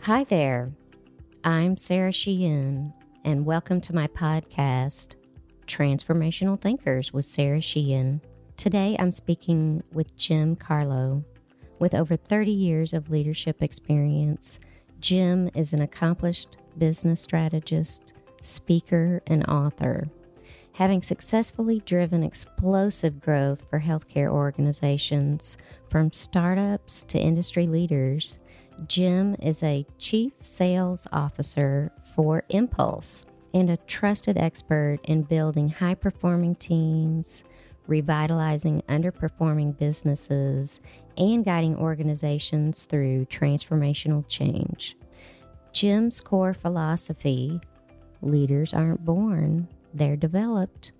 Hi there, I'm Sara Sheehan, and welcome to my podcast, Transformational Thinkers with Sara Sheehan. Today I'm speaking with Jim Carlough. With over 30 years of leadership experience, Jim is an accomplished business strategist, speaker, and author. Having successfully driven explosive growth for healthcare organizations, from startups to industry leaders, Jim is a chief sales officer for Impulse and a trusted expert in building high-performing teams, revitalizing underperforming businesses, and guiding organizations through transformational change. Jim's core philosophy, leaders aren't born, they're developed,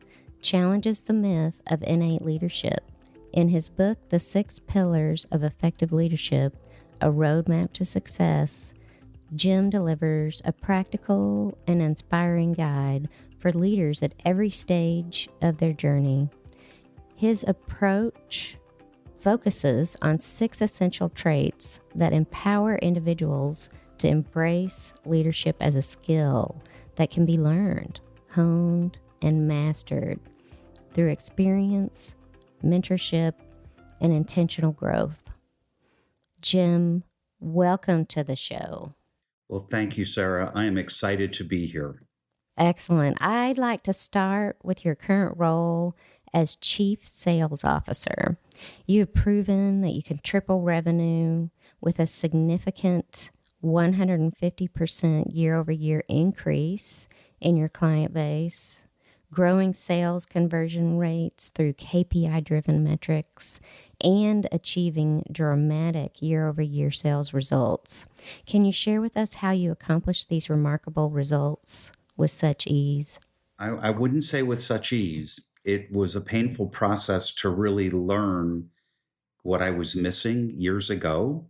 challenges the myth of innate leadership. In his book, The 6 Pillars of Effective Leadership, A Roadmap to Success, Jim delivers a practical and inspiring guide for leaders at every stage of their journey. His approach focuses on 6 essential traits that empower individuals to embrace leadership as a skill that can be learned, honed, and mastered through experience, mentorship, and intentional growth. Jim, welcome to the show. Well, thank you, Sara. I am excited to be here. Excellent. I'd like to start with your current role as Chief Sales Officer. You have proven that you can triple revenue with a significant 150% year-over-year increase in your client base, growing sales conversion rates through KPI-driven metrics, and achieving dramatic year-over-year sales results. Can you share with us how you accomplished these remarkable results with such ease? I wouldn't say with such ease. It was a painful process to really learn what I was missing years ago.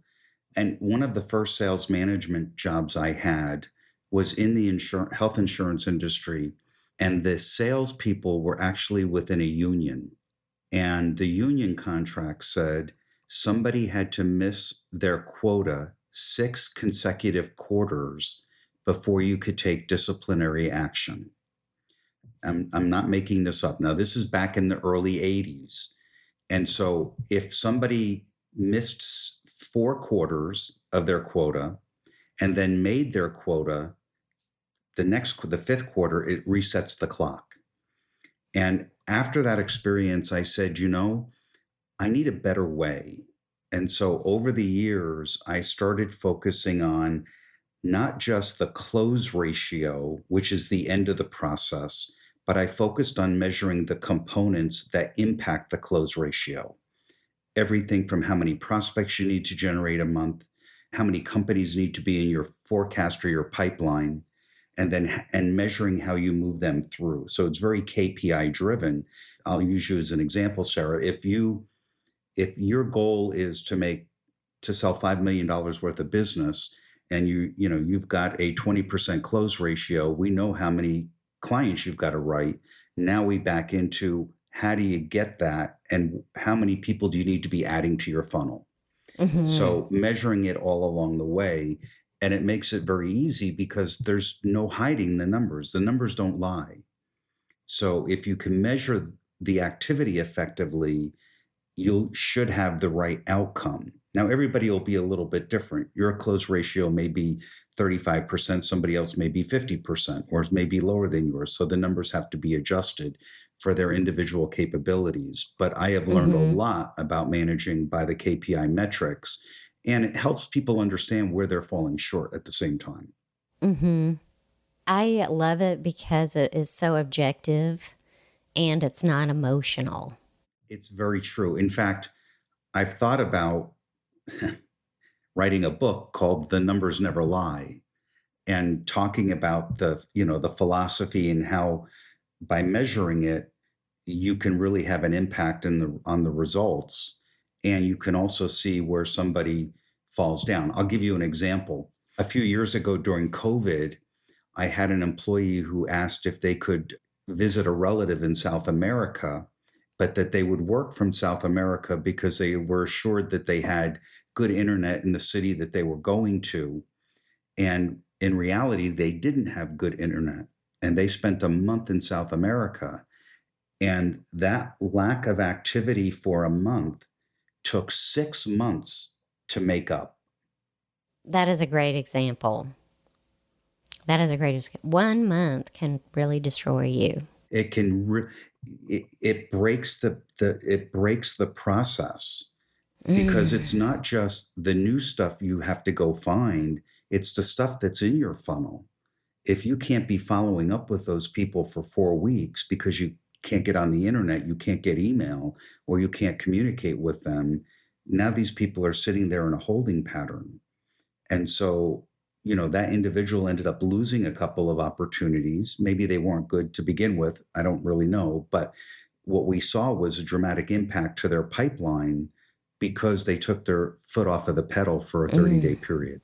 And one of the first sales management jobs I had was in the health insurance industry. And the salespeople were actually within a union. And the union contract said somebody had to miss their quota 6 consecutive quarters before you could take disciplinary action. I'm not making this up. Now, this is back in the early 80s. And so if somebody missed 4 quarters of their quota and then made their quota, the fifth quarter, it resets the clock. And after that experience, I said, I need a better way. And so over the years, I started focusing on not just the close ratio, which is the end of the process, but I focused on measuring the components that impact the close ratio. Everything from how many prospects you need to generate a month, how many companies need to be in your forecast or your pipeline, and measuring how you move them through. So it's very KPI driven. I'll use you as an example, Sara. If your goal is to sell $5 million worth of business, and you've got a 20% close ratio, we know how many clients you've got to write. Now we back into how do you get that, and how many people do you need to be adding to your funnel? Mm-hmm. So measuring it all along the way, and it makes it very easy because there's no hiding the numbers. The numbers don't lie. So if you can measure the activity effectively, you should have the right outcome. Now, everybody will be a little bit different. Your close ratio may be 35%, somebody else may be 50%, or may be lower than yours. So the numbers have to be adjusted for their individual capabilities. But I have learned a lot about managing by the KPI metrics, and it helps people understand where they're falling short at the same time. Mm-hmm. I love it because it is so objective and it's not emotional. It's very true. In fact, I've thought about writing a book called The Numbers Never Lie, and talking about the philosophy and how by measuring it, you can really have an impact on the results. And you can also see where somebody falls down. I'll give you an example. A few years ago during COVID, I had an employee who asked if they could visit a relative in South America, but that they would work from South America because they were assured that they had good internet in the city that they were going to. And in reality, they didn't have good internet. And they spent a month in South America. And that lack of activity for a month took 6 months to make up. That is a great example. That is a great example. 1 month can really destroy you. It can it breaks the process, because it's not just the new stuff you have to go find, it's the stuff that's in your funnel. If you can't be following up with those people for 4 weeks because you can't get on the internet, you can't get email, or you can't communicate with them, now these people are sitting there in a holding pattern. And so, that individual ended up losing a couple of opportunities. Maybe they weren't good to begin with. I don't really know. But what we saw was a dramatic impact to their pipeline because they took their foot off of the pedal for a 30-day period.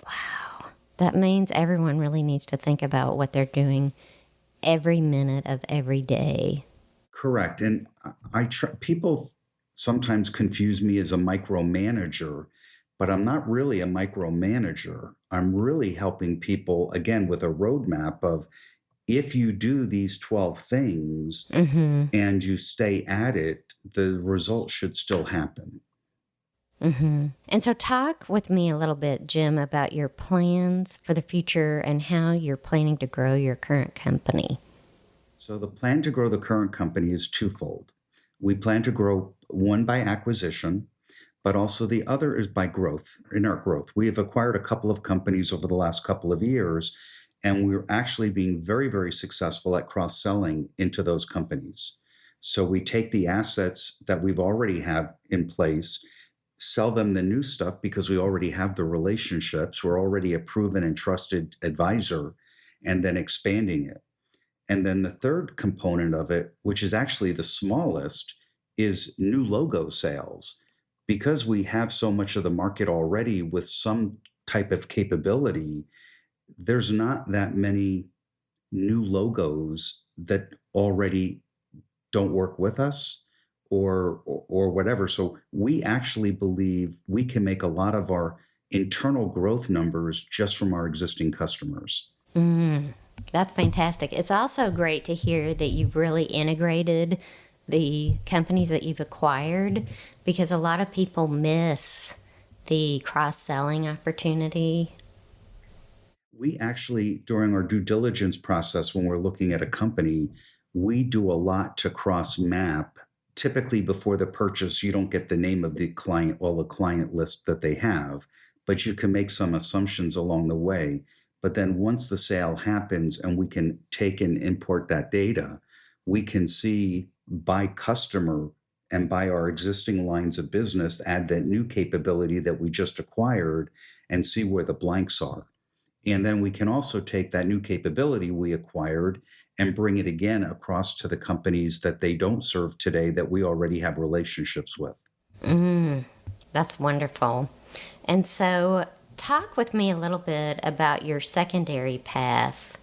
Wow. That means everyone really needs to think about what they're doing every minute of every day. Correct. And people sometimes confuse me as a micromanager, but I'm not really a micromanager. I'm really helping people, again, with a roadmap of, if you do these 12 things and you stay at it, the results should still happen. And so talk with me a little bit, Jim, about your plans for the future and how you're planning to grow your current company. So the plan to grow the current company is twofold. We plan to grow, one, by acquisition, but also the other is by growth, in our growth. We have acquired a couple of companies over the last couple of years, and we're actually being very, very successful at cross-selling into those companies. So we take the assets that we've already have in place, sell them the new stuff because we already have the relationships. We're already a proven and trusted advisor, and then expanding it. And then the third component of it, which is actually the smallest, is new logo sales. Because we have so much of the market already with some type of capability, there's not that many new logos that already don't work with us or whatever. So we actually believe we can make a lot of our internal growth numbers just from our existing customers. That's fantastic. It's also great to hear that you've really integrated the companies that you've acquired, because a lot of people miss the cross-selling opportunity. We actually, during our due diligence process, when we're looking at a company, we do a lot to cross map. Typically, before the purchase, you don't get the name of the client, all the client list that they have, but you can make some assumptions along the way. But then once the sale happens and we can take and import that data, we can see by customer and by our existing lines of business, add that new capability that we just acquired and see where the blanks are. And then we can also take that new capability we acquired and bring it again across to the companies that they don't serve today that we already have relationships with. That's wonderful. And so talk with me a little bit about your secondary path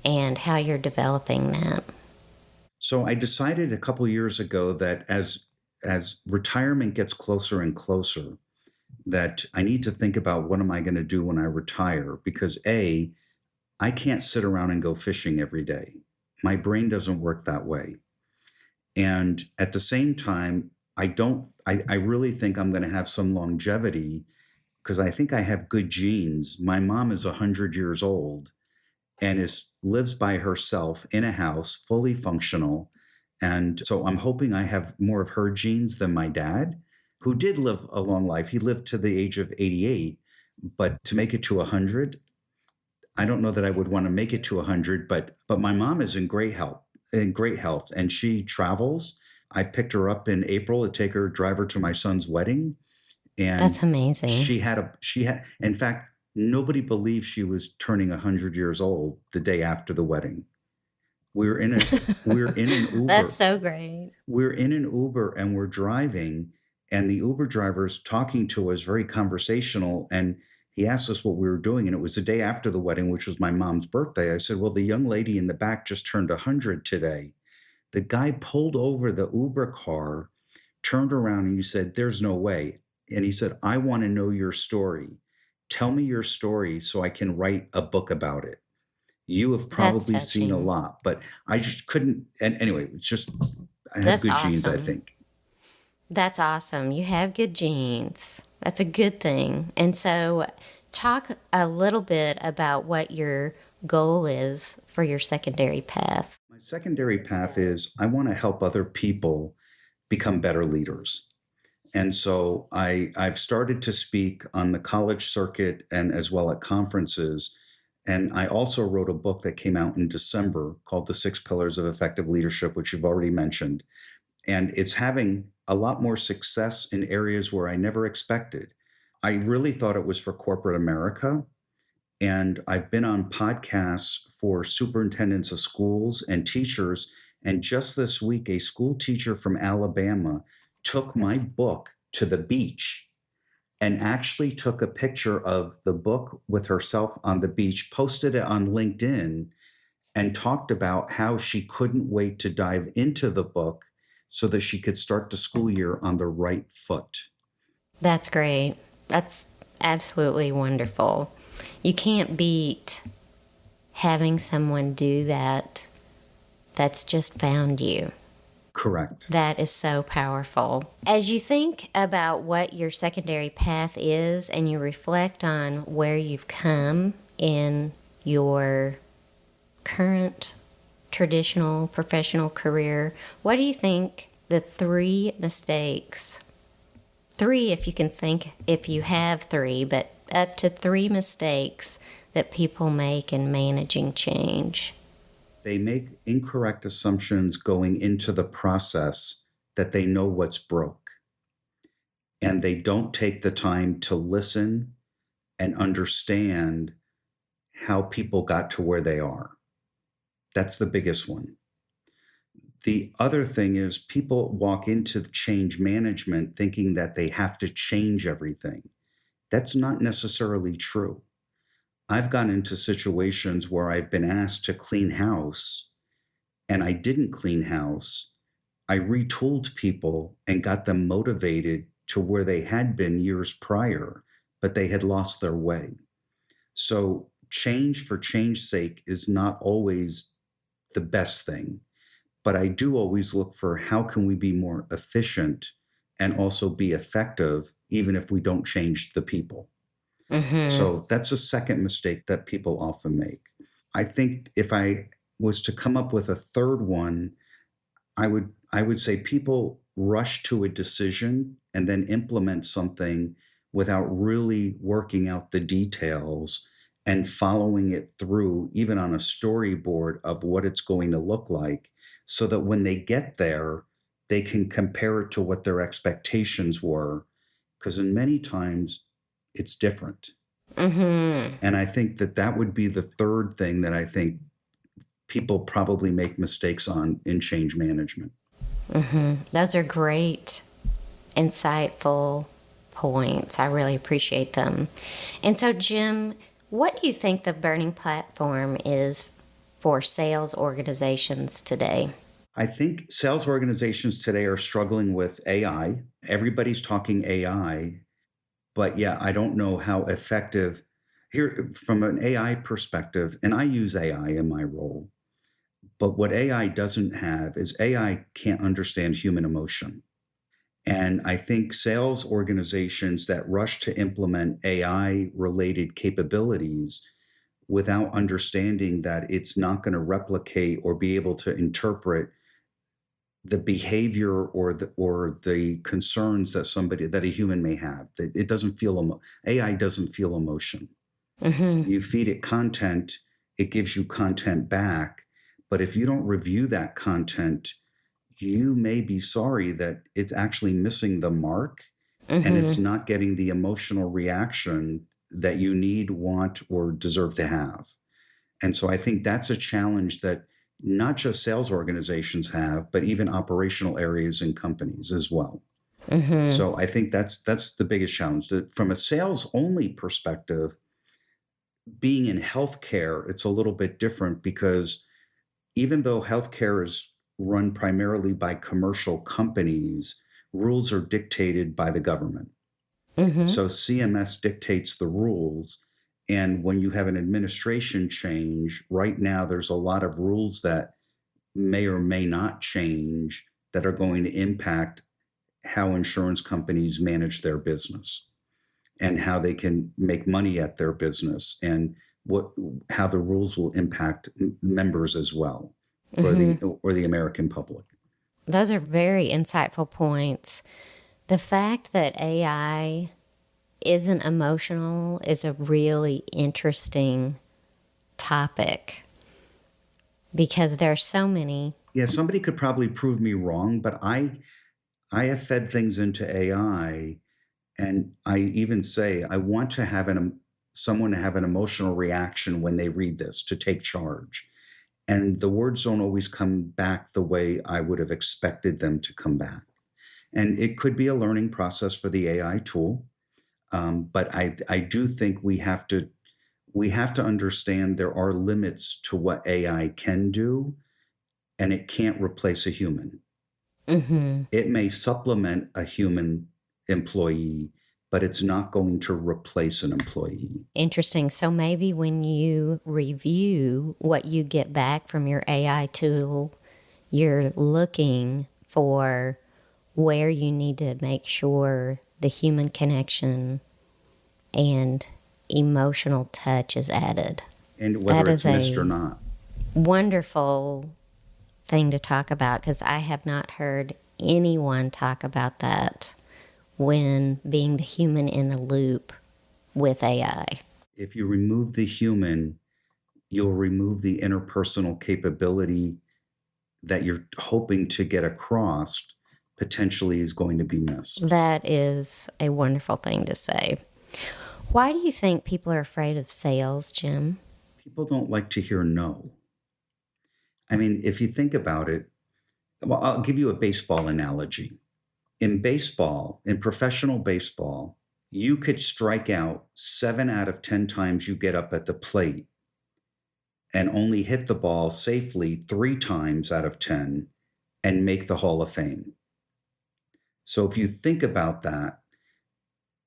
and how you're developing that. So I decided a couple years ago that as retirement gets closer and closer, that I need to think about, what am I going to do when I retire? Because I can't sit around and go fishing every day. My brain doesn't work that way. And at the same time, I really think I'm going to have some longevity because I think I have good genes. My mom is 100 years old and lives by herself in a house, fully functional. And so I'm hoping I have more of her genes than my dad, who did live a long life. He lived to the age of 88, but to make it to 100, I don't know that I would want to make it to 100, but my mom is in great health, and she travels. I picked her up in April to drive her to my son's wedding. And that's amazing. She had, in fact, nobody believed she was turning 100 years old the day after the wedding. We're in an Uber. That's so great. We're in an Uber and we're driving, and the Uber driver's talking to us, very conversational. And he asked us what we were doing. And it was the day after the wedding, which was my mom's birthday. I said, well, the young lady in the back just turned 100 today. The guy pulled over the Uber car, turned around, and he said, there's no way. And he said, I want to know your story. Tell me your story so I can write a book about it. You have That's probably seen a touching. lot, but I just couldn't. And anyway, it's just, I have That's good genes, I awesome. think. That's awesome. You have good genes. That's a good thing. And so, talk a little bit about what your goal is for your secondary path. My secondary path is I want to help other people become better leaders. And so I've started to speak on the college circuit and as well at conferences. And I also wrote a book that came out in December called The Six Pillars of Effective Leadership, which you've already mentioned. And it's having a lot more success in areas where I never expected. I really thought it was for corporate America. And I've been on podcasts for superintendents of schools and teachers. And just this week, a school teacher from Alabama took my book to the beach and actually took a picture of the book with herself on the beach, posted it on LinkedIn, and talked about how she couldn't wait to dive into the book so that she could start the school year on the right foot. That's great. That's absolutely wonderful. You can't beat having someone do that that's just found you. Correct. That is so powerful. As you think about what your secondary path is and you reflect on where you've come in your current traditional professional career, what do you think the three mistakes, three if you can think, if you have three, but up to three mistakes that people make in managing change? They make incorrect assumptions going into the process that they know what's broke. And they don't take the time to listen and understand how people got to where they are. That's the biggest one. The other thing is people walk into change management thinking that they have to change everything. That's not necessarily true. I've gotten into situations where I've been asked to clean house and I didn't clean house. I retooled people and got them motivated to where they had been years prior, but they had lost their way. So change for change's sake is not always the best thing, but I do always look for how can we be more efficient and also be effective, even if we don't change the people. Mm-hmm. So that's a second mistake that people often make. I think if I was to come up with a third one, I would say people rush to a decision and then implement something without really working out the details and following it through, even on a storyboard of what it's going to look like, so that when they get there, they can compare it to what their expectations were. Because in many times, it's different. Mm-hmm. And I think that that would be the third thing that I think people probably make mistakes on in change management. Mm-hmm. Those are great, insightful points. I really appreciate them. And so, Jim, what do you think the burning platform is for sales organizations today? I think sales organizations today are struggling with AI. Everybody's talking AI, but yeah, I don't know how effective here from an AI perspective, and I use AI in my role. But what AI doesn't have is AI can't understand human emotion. And I think sales organizations that rush to implement AI related capabilities without understanding that it's not going to replicate or be able to interpret the behavior or the concerns that somebody that a human may have. That it doesn't feel AI doesn't feel emotion. Mm-hmm. You feed it content, it gives you content back, but if you don't review that content, you may be sorry that it's actually missing the mark and it's Mm-hmm. not getting the emotional reaction that you need, want, or deserve to have. And so I think that's a challenge that not just sales organizations have, but even operational areas in companies as well. Mm-hmm. So I think that's the biggest challenge. That from a sales only perspective, being in healthcare, it's a little bit different because even though healthcare is run primarily by commercial companies, rules are dictated by the government. Mm-hmm. So CMS dictates the rules. And when you have an administration change, right now there's a lot of rules that may or may not change that are going to impact how insurance companies manage their business and how they can make money at their business, and how the rules will impact members as well, Mm-hmm. or the American public. Those are very insightful points. The fact that AI isn't emotional is a really interesting topic because there are so many. Yeah, somebody could probably prove me wrong, but I have fed things into AI, and I even say I want to have someone to have an emotional reaction when they read this, to take charge. And the words don't always come back the way I would have expected them to come back. And it could be a learning process for the AI tool. But I do think we have to understand there are limits to what AI can do, and it can't replace a human. Mm-hmm. It may supplement a human employee, but it's not going to replace an employee. Interesting. So maybe when you review what you get back from your AI tool, you're looking for where you need to make sure the human connection and emotional touch is added. And That whether is it's missed or a not. wonderful thing to talk about because I have not heard anyone talk about that when being the human in the loop with AI. If you remove the human, you'll remove the interpersonal capability that you're hoping to get across, potentially is going to be missed. That is a wonderful thing to say. Why do you think people are afraid of sales, Jim? People don't like to hear no. I mean, if you think about it, well, I'll give you a baseball analogy. In baseball, in professional baseball, you could strike out 7 out of 10 times you get up at the plate and only hit the ball safely 3 times out of 10 and make the Hall of Fame. So if you think about that,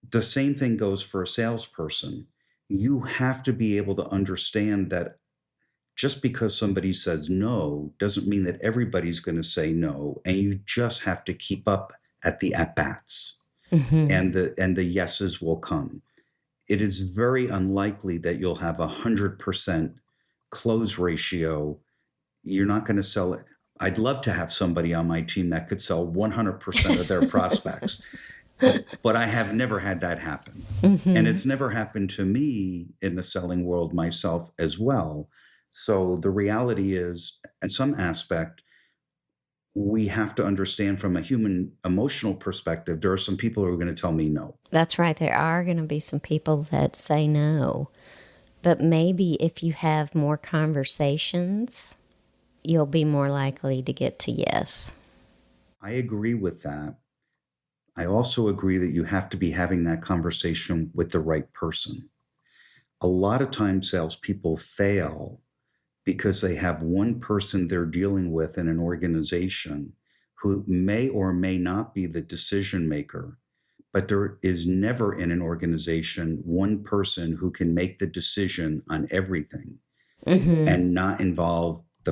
the same thing goes for a salesperson. You have to be able to understand that just because somebody says no doesn't mean that everybody's going to say no, and you just have to keep up at the at bats, Mm-hmm. and the yeses will come. It is very unlikely that you'll have 100% close ratio. You're not going to sell it. I'd love to have somebody on my team that could sell 100% of their prospects, but I have never had that happen. Mm-hmm. And it's never happened to me in the selling world myself as well. So the reality is, in some aspect, we have to understand from a human emotional perspective, there are some people who are going to tell me no. That's right. There are going to be some people that say no. But maybe if you have more conversations, you'll be more likely to get to yes. I agree with that. I also agree that you have to be having that conversation with the right person. A lot of times salespeople fail because they have one person they're dealing with in an organization who may or may not be the decision maker, but there is never in an organization one person who can make the decision on everything Mm-hmm. and not involve the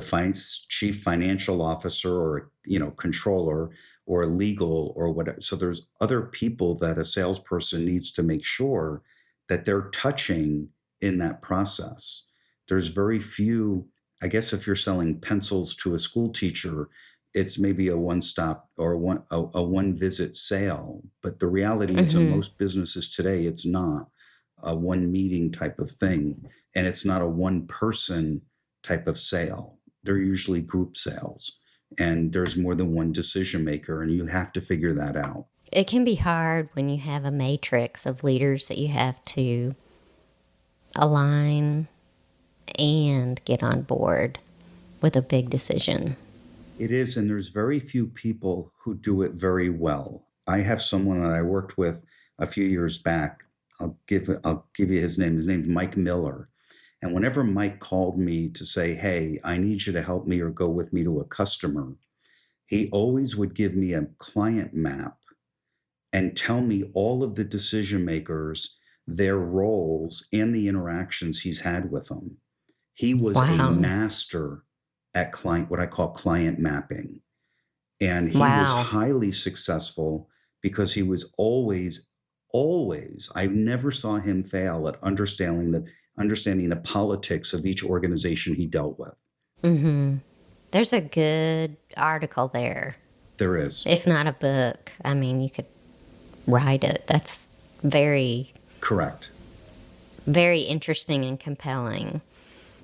chief financial officer, or controller, or legal, or whatever. So there's other people that a salesperson needs to make sure that they're touching in that process. There's very few. I guess if you're selling pencils to a school teacher, it's maybe a one-stop or a one-visit sale. But the reality is, in Mm-hmm. most businesses today, it's not a one meeting type of thing, and it's not a one person type of sale. They're usually group sales, and there's more than one decision maker, and you have to figure that out. It can be hard when you have a matrix of leaders that you have to align and get on board with a big decision. It is, and there's very few people who do it very well. I have someone that I worked with a few years back. I'll give you his name. His name's Mike Miller. And whenever Mike called me to say, "Hey, I need you to help me or go with me to a customer," he always would give me a client map and tell me all of the decision makers, their roles, and the interactions he's had with them. He was a Wow. master at what I call client mapping. And he was Wow. highly successful because he was always, I never saw him fail at understanding the politics of each organization he dealt with. Mm-hmm. There's a good article there. There is. If not a book, I mean, you could write it. That's very, Correct. very interesting and compelling.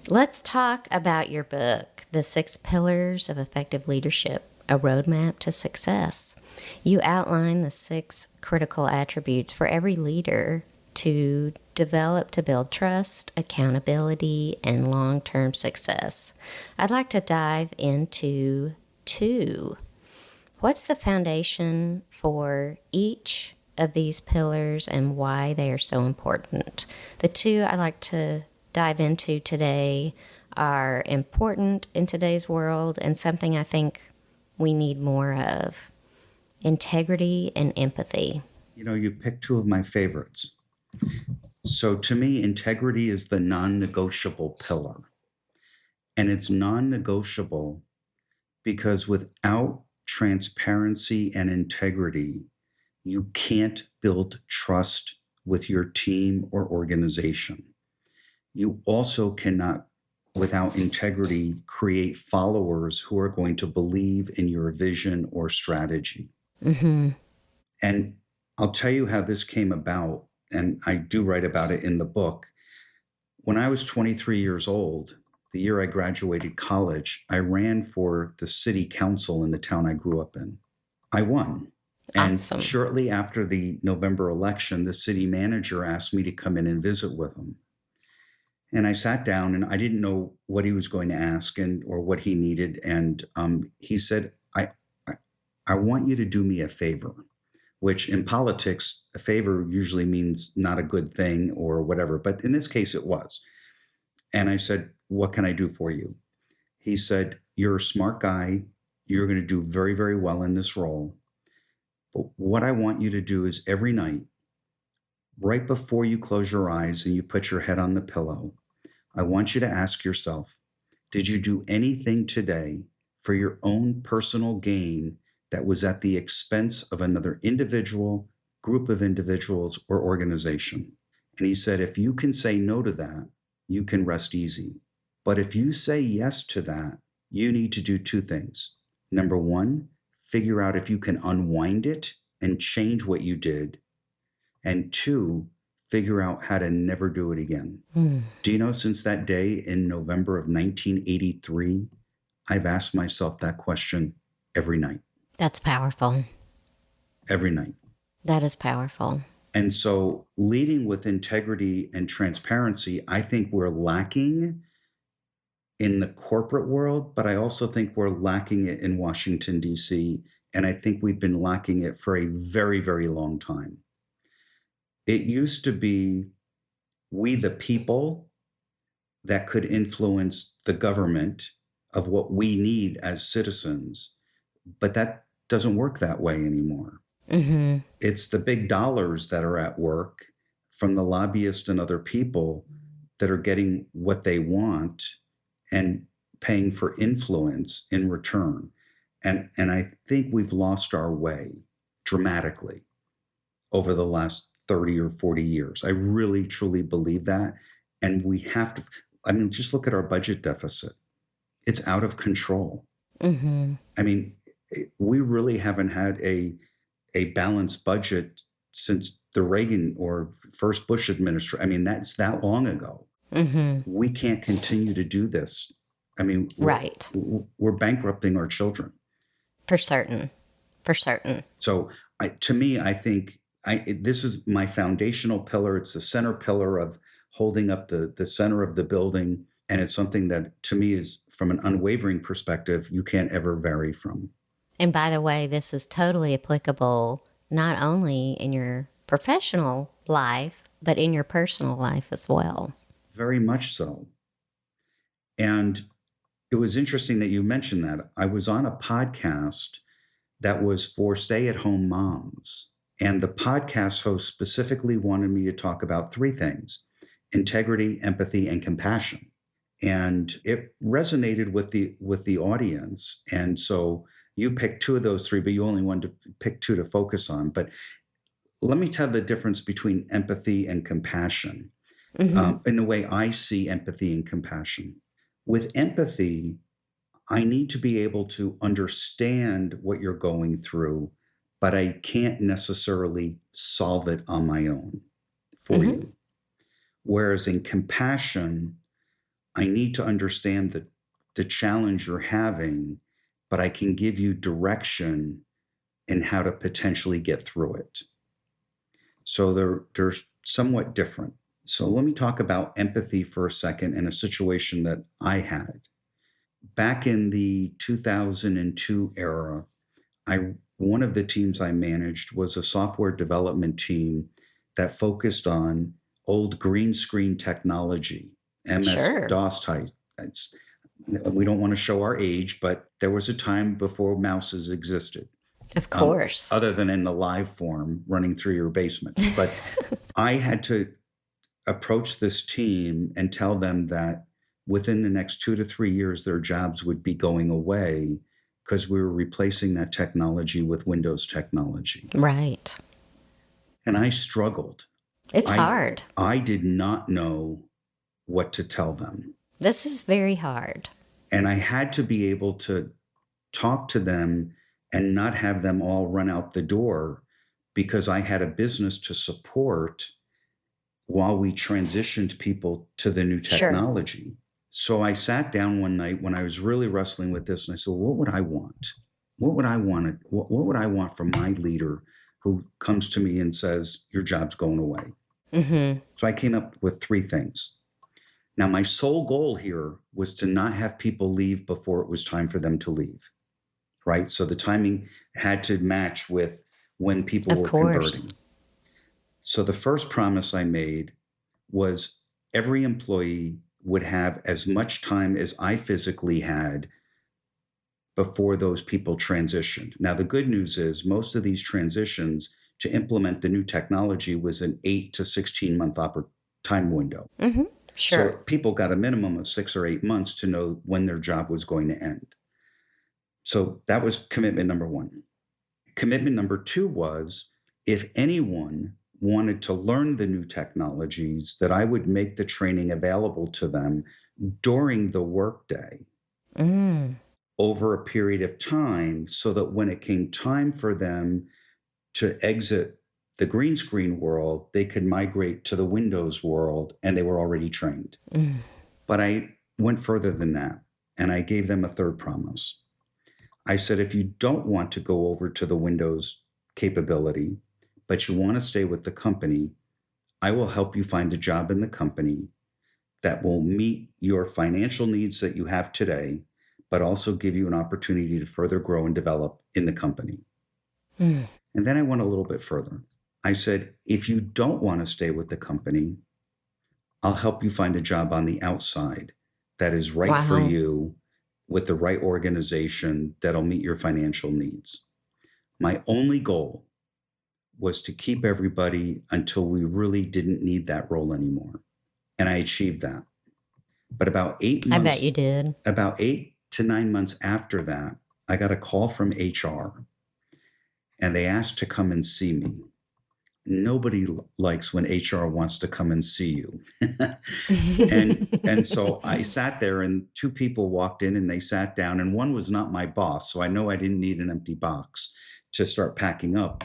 Let's talk about your book, The 6 Pillars of Effective Leadership, A Roadmap to Success. You outline the 6 critical attributes for every leader to develop to build trust, accountability, and long-term success. I'd like to dive into 2. What's the foundation for each of these pillars and why they are so important? The 2 I'd like to dive into today are important in today's world and something I think we need more of: integrity and empathy. You picked 2 of my favorites. So to me, integrity is the non-negotiable pillar. And it's non-negotiable because without transparency and integrity, you can't build trust with your team or organization. You also cannot, without integrity, create followers who are going to believe in your vision or strategy. Mm-hmm. And I'll tell you how this came about, and I do write about it in the book. When I was 23 years old, the year I graduated college, I ran for the city council in the town I grew up in. I won. And Awesome. shortly after the November election, the city manager asked me to come in and visit with him. And I sat down and I didn't know what he was going to ask or what he needed. And he said, I want you to do me a favor, which in politics, a favor usually means not a good thing or whatever. But in this case, it was. And I said, what can I do for you? He said, you're a smart guy. You're going to do very, very well in this role. But what I want you to do is every night, right before you close your eyes and you put your head on the pillow, I want you to ask yourself, did you do anything today for your own personal gain that was at the expense of another individual, group of individuals, or organization? And he said, if you can say no to that, you can rest easy. But if you say yes to that, you need to do 2 things. Number 1, figure out if you can unwind it and change what you did. And 2, figure out how to never do it again. Do you know, since that day in November of 1983, I've asked myself that question every night. That's powerful. Every night. That is powerful. And so leading with integrity and transparency, I think we're lacking in the corporate world, but I also think we're lacking it in Washington, D.C. And I think we've been lacking it for a very, very long time. It used to be we, the people, that could influence the government of what we need as citizens, but that doesn't work that way anymore. Mm-hmm. It's the big dollars that are at work from the lobbyists and other people that are getting what they want and paying for influence in return. And I think we've lost our way dramatically over the last 30 or 40 years. I really, truly believe that. And we have to, just look at our budget deficit. It's out of control. Mm-hmm. We really haven't had a balanced budget since the Reagan or first Bush administration. That's that long ago. Mm-hmm. We can't continue to do this. Right. We're bankrupting our children. For certain. So to me, I think this is my foundational pillar. It's the center pillar of holding up the center of the building. And it's something that to me is, from an unwavering perspective, you can't ever vary from. And by the way, this is totally applicable not only in your professional life, but in your personal life as well. Very much so. And it was interesting that you mentioned that. I was on a podcast that was for stay-at-home moms. And the podcast host specifically wanted me to talk about three things: integrity, empathy, and compassion. And it resonated with the audience. And so you picked two of those three, but you only wanted to pick two to focus on. But let me tell the difference between empathy and compassion, in the way I see empathy and compassion. With empathy, I need to be able to understand what you're going through, but I can't necessarily solve it on my own for you. Whereas in compassion, I need to understand the challenge you're having, but I can give you direction in how to potentially get through it. So they're somewhat different. So let me talk about empathy for a second in a situation that I had. Back in the 2002 era, one of the teams I managed was a software development team that focused on old green screen technology, MS-DOS type. We don't want to show our age, but there was a time before mouses existed. Of course. Other than in the live form running through your basement. But I had to approach this team and tell them that within the next 2 to 3 years, their jobs would be going away because we were replacing that technology with Windows technology. Right. And I struggled. It's hard. I did not know what to tell them. This is very hard. And I had to be able to talk to them and not have them all run out the door, because I had a business to support while we transitioned people to the new technology. Sure. So I sat down one night when I was really wrestling with this, and I said, what would I want? What would I want? What would I want from my leader who comes to me and says, your job's going away? So I came up with three things. Now, my sole goal here was to not have people leave before it was time for them to leave, right? So the timing had to match with when people were converting. So the first promise I made was every employee would have as much time as I physically had before those people transitioned. Now, the good news is most of these transitions to implement the new technology was an 8 to 16 month time window. Sure. So people got a minimum of 6 or 8 months to know when their job was going to end. So that was commitment number one. Commitment number two was, if anyone wanted to learn the new technologies, that I would make the training available to them during the workday over a period of time, so that when it came time for them to exit the green screen world, they could migrate to the Windows world, and they were already trained. But I went further than that, and I gave them a third promise. I said, if you don't want to go over to the Windows capability, but you want to stay with the company, I will help you find a job in the company that will meet your financial needs that you have today, but also give you an opportunity to further grow and develop in the company. And then I went a little bit further. I said, if you don't want to stay with the company, I'll help you find a job on the outside that is right for you, with the right organization that'll meet your financial needs. My only goal was to keep everybody until we really didn't need that role anymore. And I achieved that. But about 8 months— I bet you did. About 8 to 9 months after that, I got a call from HR, and they asked to come and see me. Nobody likes when HR wants to come and see you. and so I sat there, and two people walked in and they sat down, and one was not my boss. So I know I didn't need an empty box to start packing up.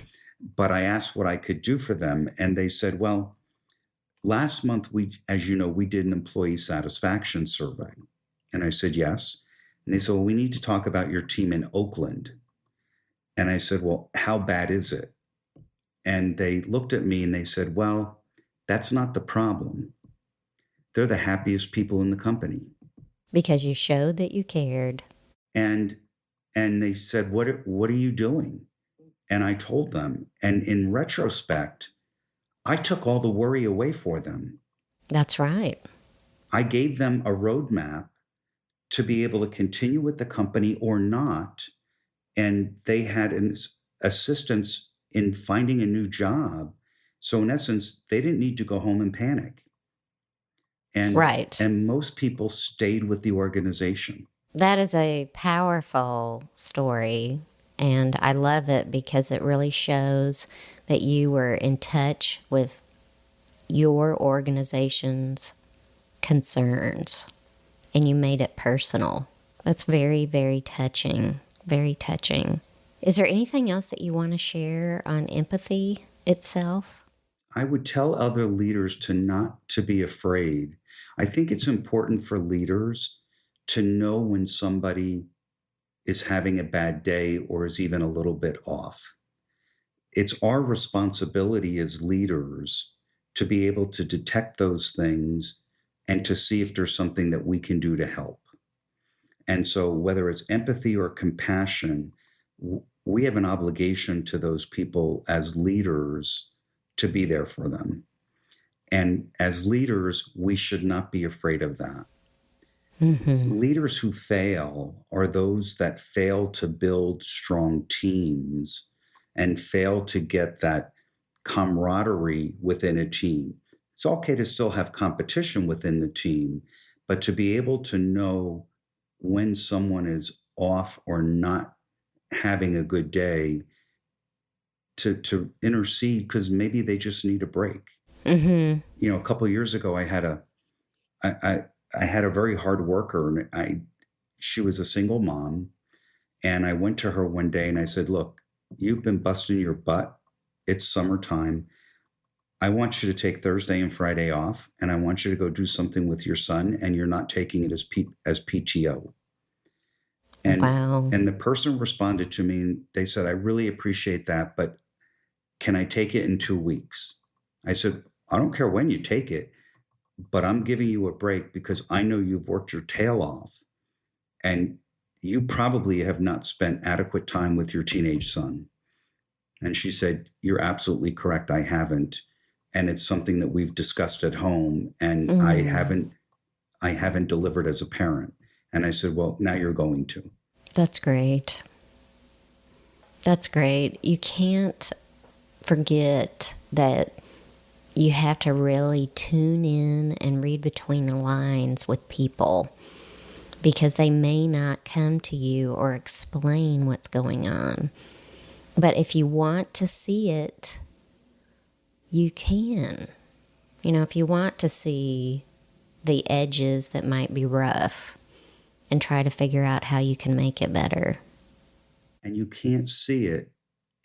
But I asked what I could do for them. And they said, well, last month, as you know, we did an employee satisfaction survey. And I said, yes. And they said, well, we need to talk about your team in Oakland. And I said, well, how bad is it? And they looked at me and they said, well, that's not the problem. They're the happiest people in the company. Because you showed that you cared. And they said, what are you doing? And I told them. And in retrospect, I took all the worry away for them. That's right. I gave them a roadmap to be able to continue with the company or not. And they had an assistance in finding a new job. So in essence, they didn't need to go home and panic. Right. And most people stayed with the organization. That is a powerful story. And I love it because it really shows that you were in touch with your organization's concerns and you made it personal. That's very, very touching. Very touching. Is there anything else that you want to share on empathy itself? I would tell other leaders not to be afraid. I think it's important for leaders to know when somebody is having a bad day or is even a little bit off. It's our responsibility as leaders to be able to detect those things and to see if there's something that we can do to help. And so, whether it's empathy or compassion, we have an obligation to those people as leaders to be there for them. And as leaders, we should not be afraid of that. Mm-hmm. Leaders who fail are those that fail to build strong teams and fail to get that camaraderie within a team. It's okay to still have competition within the team, but to be able to know when someone is off or not having a good day, to intercede, because maybe they just need a break. Mm-hmm. You know, a couple of years ago, I had a very hard worker, and she was a single mom, and I went to her one day and I said, "Look, you've been busting your butt. It's summertime. I want you to take Thursday and Friday off, and I want you to go do something with your son, and you're not taking it as PTO." Wow. And the person responded to me and they said, "I really appreciate that, but can I take it in 2 weeks?" I said, "I don't care when you take it, but I'm giving you a break because I know you've worked your tail off and you probably have not spent adequate time with your teenage son." And she said, "You're absolutely correct. I haven't. And it's something that we've discussed at home, and I haven't delivered as a parent." And I said, "Well, now you're going to." That's great. That's great. You can't forget that you have to really tune in and read between the lines with people because they may not come to you or explain what's going on. But if you want to see it, you can. You know, if you want to see the edges that might be rough and try to figure out how you can make it better. And you can't see it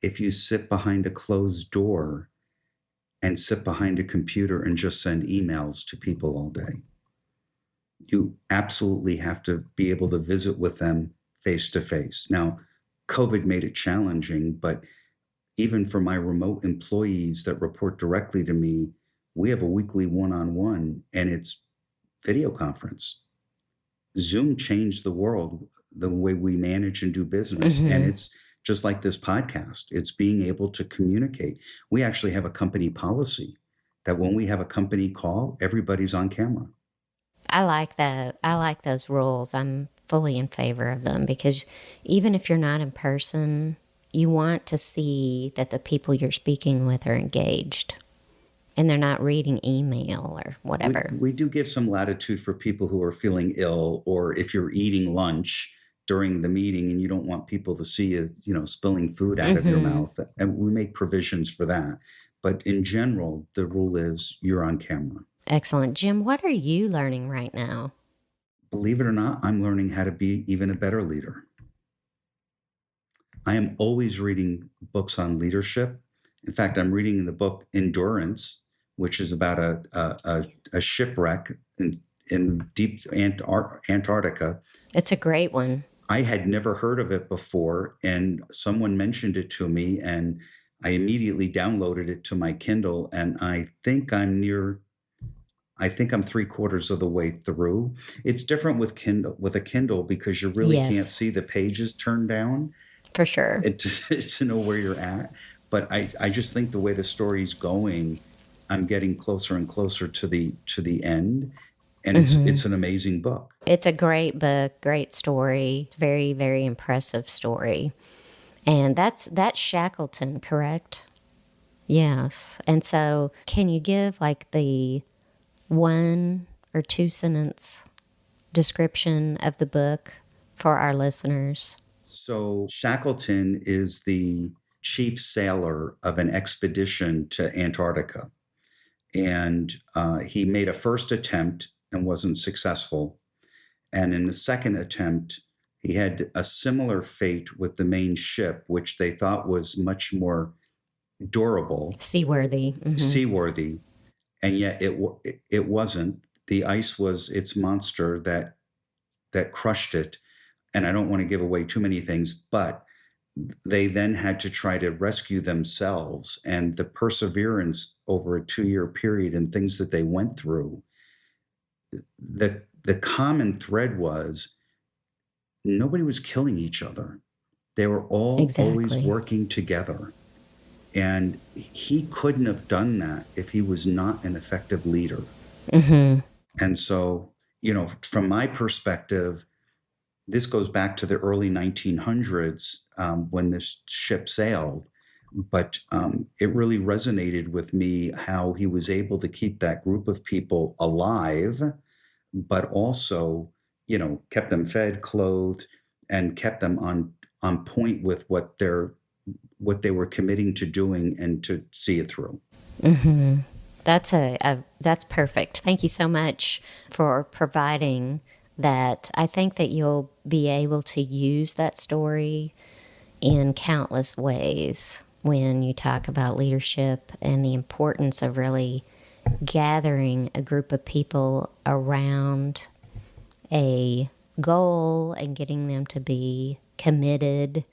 if you sit behind a closed door and sit behind a computer and just send emails to people all day. You absolutely have to be able to visit with them face to face. Now, COVID made it challenging, but even for my remote employees that report directly to me, we have a weekly one-on-one and it's video conference. Zoom changed the world, the way we manage and do business. And it's just like this podcast, it's being able to communicate. We actually have a company policy that when we have a company call, everybody's on camera. I like that. I like those rules. I'm fully in favor of them because even if you're not in person, you want to see that the people you're speaking with are engaged and they're not reading email or whatever. We do give some latitude for people who are feeling ill, or if you're eating lunch during the meeting and you don't want people to see you, spilling food out of your mouth. And we make provisions for that. But in general, the rule is you're on camera. Excellent. Jim, what are you learning right now? Believe it or not, I'm learning how to be even a better leader. I am always reading books on leadership. In fact, I'm reading the book Endurance, which is about a shipwreck in deep Antarctica. It's a great one. I had never heard of it before, and someone mentioned it to me, and I immediately downloaded it to my Kindle, and I think I'm 3/4 of the way through. It's different with a Kindle because you really can't see the pages turned down. For sure. To know where you're at. But I just think the way the story's going, I'm getting closer and closer to the end. And it's an amazing book. It's a great book, great story. Very, very impressive story. And that's Shackleton, correct? Yes. And so can you give like the 1 or 2 sentence description of the book for our listeners? So Shackleton is the chief sailor of an expedition to Antarctica. And he made a first attempt and wasn't successful. And in the second attempt, he had a similar fate with the main ship, which they thought was much more durable, Seaworthy. seaworthy, and yet it wasn't. The ice was its monster that crushed it. And I don't want to give away too many things, but they then had to try to rescue themselves, and the perseverance over a 2-year period and things that they went through. The common thread was nobody was killing each other. They were all always Exactly. working together. And he couldn't have done that if he was not an effective leader. And so, from my perspective, this goes back to the early 1900s when this ship sailed. But it really resonated with me how he was able to keep that group of people alive, but also, kept them fed, clothed, and kept them on point with what they were committing to doing and to see it through. That's perfect. Thank you so much for providing that. I think that you'll be able to use that story in countless ways when you talk about leadership and the importance of really gathering a group of people around a goal and getting them to be committed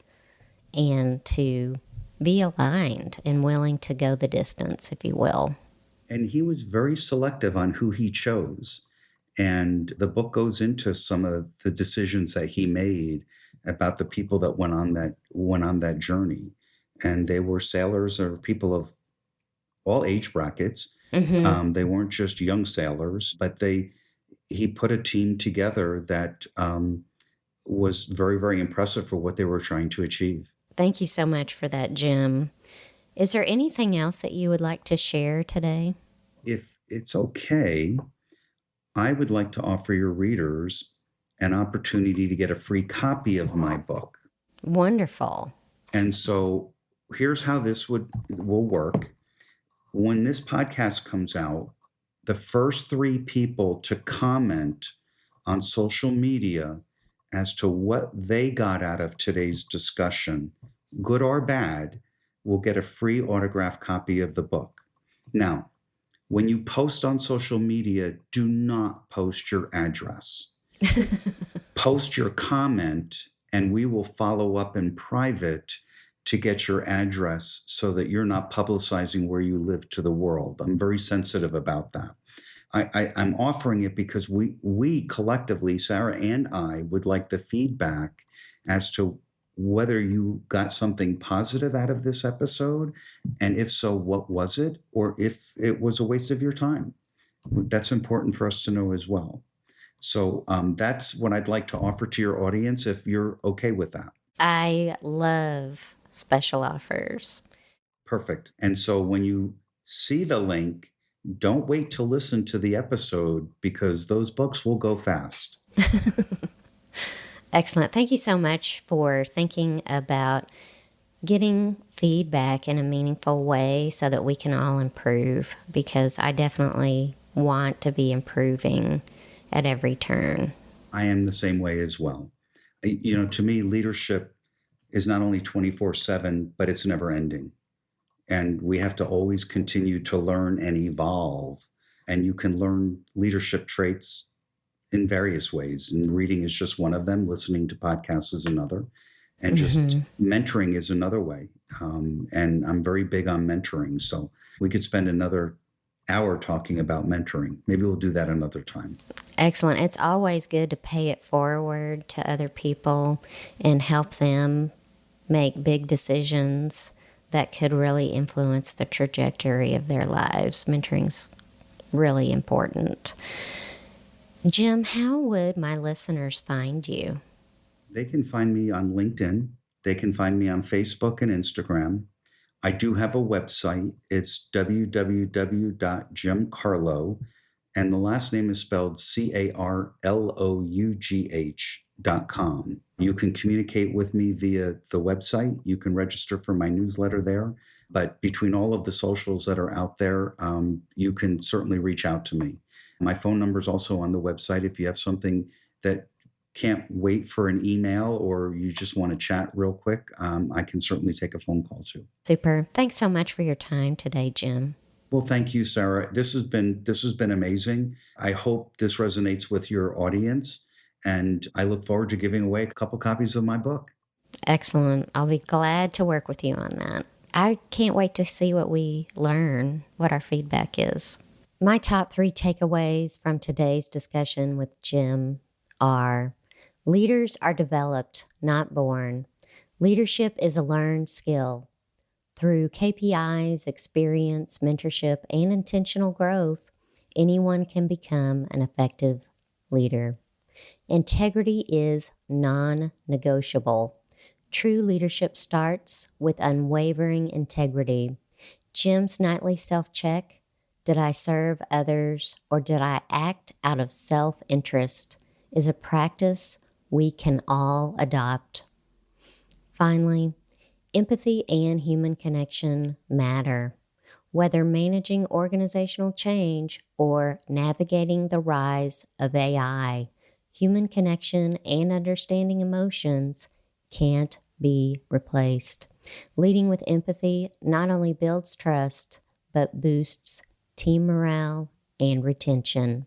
and to be aligned and willing to go the distance, if you will. And he was very selective on who he chose. And the book goes into some of the decisions that he made about the people that went on that journey. And they were sailors or people of all age brackets. They weren't just young sailors, but he put a team together that was very, very impressive for what they were trying to achieve. Thank you so much for that, Jim. Is there anything else that you would like to share today? If it's okay, I would like to offer your readers an opportunity to get a free copy of my book. Wonderful. And so here's how this will work. When this podcast comes out, the first 3 people to comment on social media as to what they got out of today's discussion, good or bad, will get a free autographed copy of the book. Now, when you post on social media, do not post your address. Post your comment, and we will follow up in private to get your address so that you're not publicizing where you live to the world. I'm very sensitive about that. I'm offering it because we collectively, Sara and I, would like the feedback as to whether you got something positive out of this episode, and if so, what was it, or if it was a waste of your time. That's important for us to know as well. So that's what I'd like to offer to your audience, if you're okay with that. I love special offers. Perfect. And so when you see the link, don't wait to listen to the episode because those books will go fast. Excellent. Thank you so much for thinking about getting feedback in a meaningful way so that we can all improve, because I definitely want to be improving at every turn. I am the same way as well. To me, leadership is not only 24/7, but it's never ending. And we have to always continue to learn and evolve. And you can learn leadership traits in various ways. And reading is just one of them. Listening to podcasts is another. And just mentoring is another way. And I'm very big on mentoring. So we could spend another hour talking about mentoring. Maybe we'll do that another time. Excellent. It's always good to pay it forward to other people and help them make big decisions that could really influence the trajectory of their lives. Mentoring's really important. Jim, how would my listeners find you? They can find me on LinkedIn. They can find me on Facebook and Instagram. I do have a website. It's www.jimcarlough, and the last name is spelled CARLOUGH.com. You can communicate with me via the website. You can register for my newsletter there. But between all of the socials that are out there, you can certainly reach out to me. My phone number is also on the website. If you have something that can't wait for an email or you just want to chat real quick, I can certainly take a phone call too. Super. Thanks so much for your time today, Jim. Well, thank you, Sara. This has been amazing. I hope this resonates with your audience, and I look forward to giving away a couple copies of my book. Excellent. I'll be glad to work with you on that. I can't wait to see what we learn, what our feedback is. My top 3 takeaways from today's discussion with Jim are: leaders are developed, not born. Leadership is a learned skill. Through KPIs, experience, mentorship, and intentional growth, anyone can become an effective leader. Integrity is non-negotiable. True leadership starts with unwavering integrity. Jim's nightly self-check: did I serve others or did I act out of self-interest? Is a practice we can all adopt. Finally, empathy and human connection matter. Whether managing organizational change or navigating the rise of AI, human connection and understanding emotions can't be replaced. Leading with empathy not only builds trust, but boosts team morale and retention.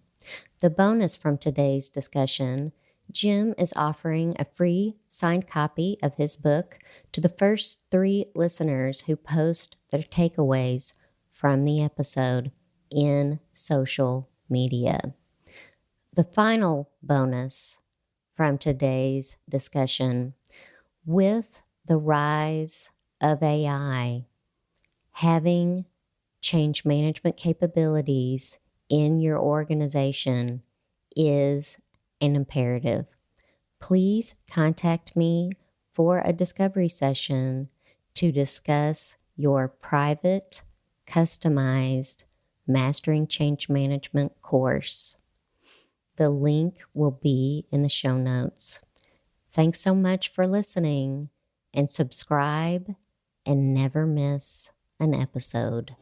The bonus from today's discussion: Jim is offering a free signed copy of his book to the first 3 listeners who post their takeaways from the episode in social media. The final bonus from today's discussion: with the rise of AI, having change management capabilities in your organization is an imperative. Please contact me for a discovery session to discuss your private, customized Mastering Change Management course. The link will be in the show notes. Thanks so much for listening, and subscribe and never miss an episode.